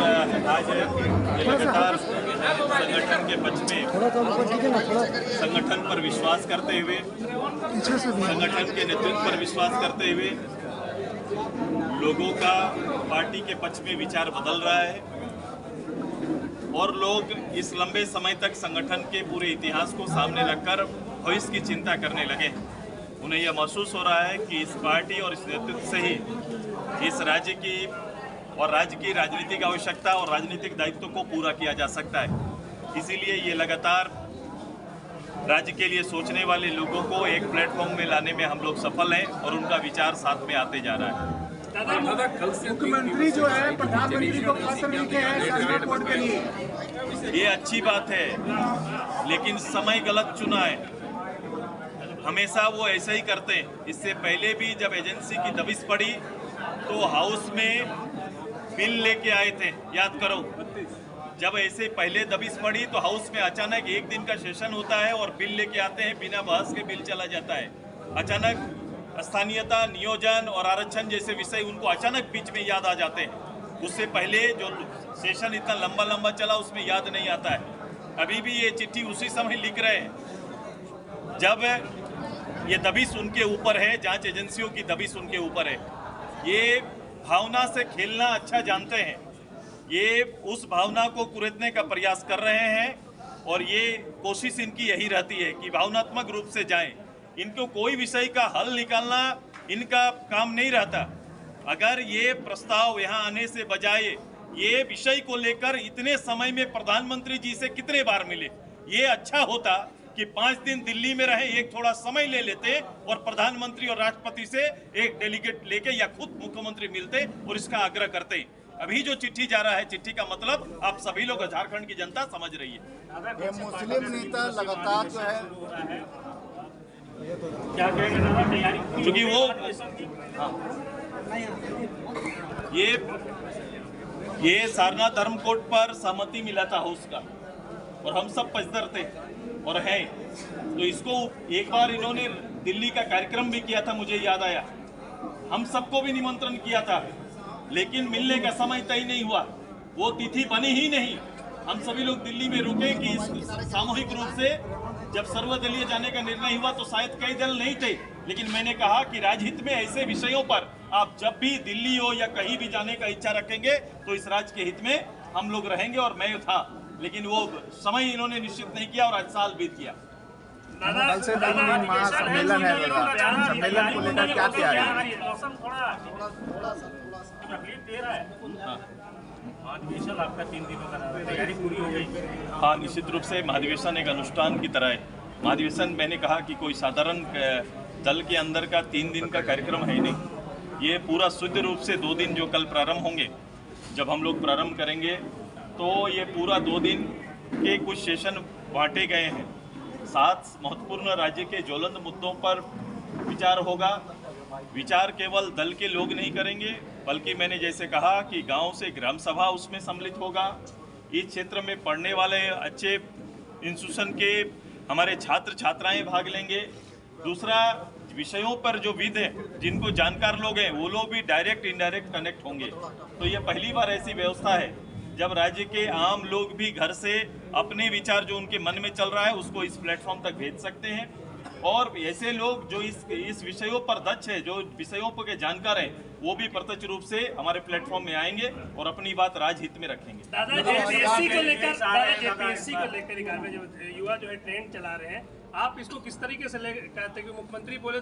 आज ये लगातार संगठन के पक्ष में संगठन पर विश्वास करते हुए, संगठन के नेतृत्व पर विश्वास करते हुए लोगों का पार्टी के पक्ष में विचार बदल रहा है और लोग इस लंबे समय तक संगठन के पूरे इतिहास को सामने रखकर भविष्य की चिंता करने लगे। उन्हें यह महसूस हो रहा है कि इस पार्टी और इस नेतृत्व से ही इस राज्य की और राज्य की राजनीतिक आवश्यकता और राजनीतिक दायित्व को पूरा किया जा सकता है। इसीलिए ये लगातार राज्य के लिए सोचने वाले लोगों को एक प्लेटफॉर्म में लाने में हम लोग सफल हैं और उनका विचार साथ में आते जा रहा है। मुख्यमंत्री जो है प्रधानमंत्री को पत्र लिखे हैं कोर्ट के लिए, ये अच्छी बात है, लेकिन समय गलत चुना है। हमेशा वो ऐसा ही करते हैं। इससे पहले भी जब एजेंसी की दबिश पड़ी तो हाउस में बिल लेके आए थे, याद करो। जब ऐसे पहले दबिश पड़ी तो हाउस में अचानक एक दिन का सेशन होता है और बिल लेके आते हैं, बिना बहस के बिल चला जाता है। अचानक स्थानीयता, नियोजन और आरक्षण जैसे विषय उनको अचानक बीच में याद आ जाते हैं। उससे पहले जो सेशन इतना लंबा लंबा चला उसमें याद नहीं आता है। अभी भी ये चिट्ठी उसी समय लिख रहे हैं जब ये दबिश उनके ऊपर है, जांच एजेंसियों की दबिश उनके ऊपर है। ये भावना से खेलना अच्छा जानते हैं, ये उस भावना को कुरेदने का प्रयास कर रहे हैं और ये कोशिश इनकी यही रहती है कि भावनात्मक रूप से जाएं। इनको कोई विषय का हल निकालना इनका काम नहीं रहता। अगर ये प्रस्ताव यहाँ आने से बजाय ये विषय को लेकर इतने समय में प्रधानमंत्री जी से कितने बार मिले, ये अच्छा होता कि 5 दिन दिल्ली में रहे, एक थोड़ा समय ले लेते और प्रधानमंत्री और राष्ट्रपति से एक डेलीगेट लेके या खुद मुख्यमंत्री मिलते और इसका आग्रह करते। अभी जो चिट्ठी जा रहा है, चिट्ठी का मतलब आप सभी लोग झारखंड की जनता समझ रही है। मुस्लिम नेता लगातार जो है क्या कहेंगे, क्योंकि वो ये सारनाथ धर्म कोड पर सहमति मिला था हाउस का और हम सब पचदर थे और हैं, तो इसको एक बार इन्होंने दिल्ली का कार्यक्रम भी किया था, मुझे याद आया। हम सबको भी निमंत्रण किया था, लेकिन मिलने का समय तय नहीं हुआ, वो तिथि बनी ही नहीं। हम सभी लोग दिल्ली में रुके कि सामूहिक रूप से जब सर्वदलीय जाने का निर्णय हुआ तो शायद कई दल नहीं थे, लेकिन मैंने कहा कि राजहित में ऐसे विषयों पर आप जब भी दिल्ली हो या कहीं भी जाने का इच्छा रखेंगे तो इस राज्य के हित में हम लोग रहेंगे और मैं था, लेकिन वो समय इन्होंने निश्चित नहीं किया और आज साल बीत गया। कल से महासम्मेलन है, सम्मेलन को लेकर क्या तैयारी है? मौसम थोड़ा तकलीफ दे रहा है। महाधिवेशन आपका 3 दिनों का तैयारी पूरी हो गई? हाँ, निश्चित रूप से महाधिवेशन एक अनुष्ठान की तरह है। महाधिवेशन मैंने कहा कि कोई साधारण दल के अंदर का 3 दिन का कार्यक्रम है ही नहीं। ये पूरा शुद्ध रूप से 2 दिन जो कल प्रारंभ होंगे, जब हम लोग प्रारंभ करेंगे तो ये पूरा 2 दिन के कुछ सेशन बांटे गए हैं। 7 महत्वपूर्ण राज्य के ज्वलंत मुद्दों पर विचार होगा। विचार केवल दल के लोग नहीं करेंगे, बल्कि मैंने जैसे कहा कि गांव से ग्राम सभा उसमें सम्मिलित होगा। इस क्षेत्र में पढ़ने वाले अच्छे इंस्टीट्यूशन के हमारे छात्र छात्राएं भाग लेंगे। दूसरा, विषयों पर जो विद हैं, जिनको जानकार लोग हैं, वो लोग भी डायरेक्ट इनडायरेक्ट कनेक्ट होंगे। तो ये पहली बार ऐसी व्यवस्था है जब राज्य के आम लोग भी घर से अपने विचार जो उनके मन में चल रहा है उसको इस प्लेटफॉर्म तक भेज सकते हैं। और ऐसे लोग जो इस विषयों पर दक्ष है, जो विषयों पर के जानकार हैं, वो भी प्रत्यक्ष रूप से हमारे प्लेटफॉर्म में आएंगे और अपनी बात राजहित में रखेंगे। दादा जेपीएससी को लेकर जो युवा जो है ट्रेंड चला रहे हैं, आप इसको किस तरीके से कहते हैं कि मुख्यमंत्री बोले थे